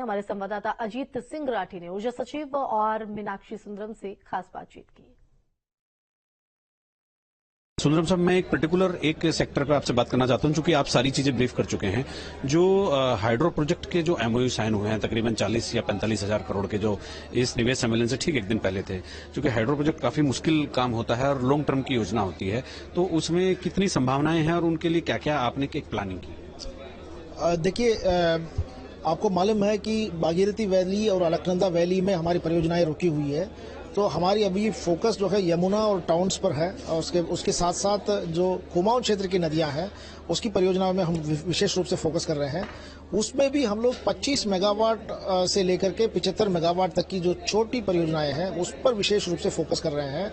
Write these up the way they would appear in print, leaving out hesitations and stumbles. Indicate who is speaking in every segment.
Speaker 1: हमारे संवाददाता अजीत सिंह राठी ने ऊर्जा सचिव और मीनाक्षी सुंदरम से खास बातचीत की।
Speaker 2: सुंदरम साहब, मैं एक पर्टिकुलर एक सेक्टर पर आपसे बात करना चाहता हूं, चूंकि आप सारी चीजें ब्रीफ कर चुके हैं। जो हाइड्रो प्रोजेक्ट के जो एमओयू साइन हुए हैं, तकरीबन 40 या 45 हजार करोड़ के, जो इस निवेश सम्मेलन से ठीक एक दिन पहले थे। चूंकि हाइड्रो प्रोजेक्ट काफी मुश्किल काम होता है और लॉन्ग टर्म की योजना होती है, तो उसमें कितनी संभावनाएं हैं और उनके लिए क्या क्या आपने एक प्लानिंग की?
Speaker 3: देखिए, आपको मालूम है कि भागीरथी वैली और अलकनंदा वैली में हमारी परियोजनाएं रुकी हुई है, तो हमारी अभी फोकस जो है यमुना और टाउन्स पर है, और उसके साथ साथ जो कुमाऊं क्षेत्र की नदियां हैं उसकी परियोजनाओं में हम विशेष रूप से फोकस कर रहे हैं। उसमें भी हम लोग 25 मेगावाट से लेकर के 75 मेगावाट तक की जो छोटी परियोजनाएं हैं उस पर विशेष रूप से फोकस कर रहे हैं।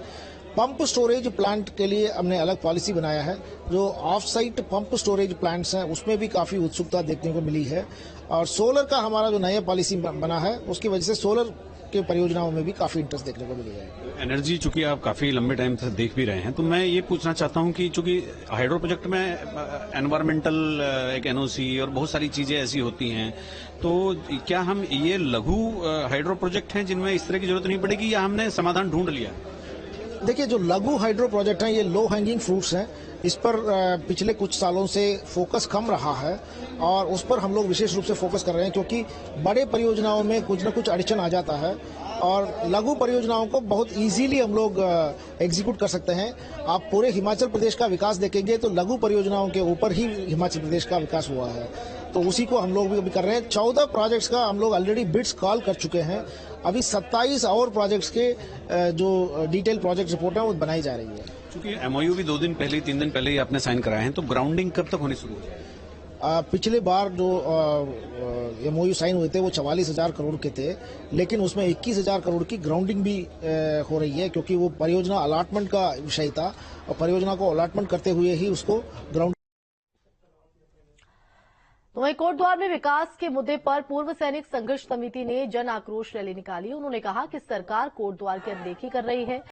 Speaker 3: पंप स्टोरेज प्लांट के लिए हमने अलग पॉलिसी बनाया है। जो of site pump storage plants हैं उसमें भी काफी उत्सुकता देखने को मिली है, और सोलर का हमारा जो नया पॉलिसी बना है उसकी वजह से सोलर के परियोजनाओं में भी काफी इंटरेस्ट देखने को मिली है।
Speaker 2: एनर्जी चूंकि आप काफी लंबे टाइम से देख भी रहे हैं, तो मैं ये पूछना चाहता हूं कि चूंकि हाइड्रो प्रोजेक्ट में एनवायरमेंटल एक एनओसी और बहुत सारी चीजें ऐसी होती हैं, तो क्या हम ये लघु हाइड्रो प्रोजेक्ट हैं जिनमें इस तरह की जरूरत नहीं पड़ेगी, या हमने समाधान ढूंढ लिया?
Speaker 3: देखिए, जो लघु हाइड्रो प्रोजेक्ट हैं ये लो हैंगिंग फ्रूट्स हैं। इस पर पिछले कुछ सालों से फोकस कम रहा है और उस पर हम लोग विशेष रूप से फोकस कर रहे हैं, क्योंकि बड़े परियोजनाओं में कुछ न कुछ अड़चन आ जाता है और लघु परियोजनाओं को बहुत इजीली हम लोग एग्जीक्यूट कर सकते हैं। आप पूरे हिमाचल प्रदेश का विकास देखेंगे तो लघु परियोजनाओं के ऊपर ही हिमाचल प्रदेश का विकास हुआ है, तो उसी को हम लोग भी कर रहे हैं। 14 प्रोजेक्ट्स का हम लोग ऑलरेडी बिड्स कॉल कर चुके हैं। अभी 27 और प्रोजेक्ट्स के जो डिटेल प्रोजेक्ट रिपोर्ट है वो बनाई जा रही है।
Speaker 2: क्योंकि एमओयू भी 2 दिन पहले, 3 दिन पहले ही आपने साइन कराए हैं, तो ग्राउंडिंग कब तक होनी शुरू हो?
Speaker 3: पिछले बार जो एमओयू साइन हुए थे वो 44,000 करोड़ के थे, लेकिन उसमें 21,000 करोड़ की ग्राउंडिंग भी हो रही है, क्योंकि वो परियोजना अलॉटमेंट का विषय था और परियोजना को अलॉटमेंट करते हुए ही उसको ग्राउंड।
Speaker 1: तो वहीं कोटद्वार में विकास के मुद्दे पर पूर्व सैनिक संघर्ष समिति ने जन आक्रोश रैली निकाली। उन्होंने कहा कि सरकार कोटद्वार की अनदेखी कर रही है।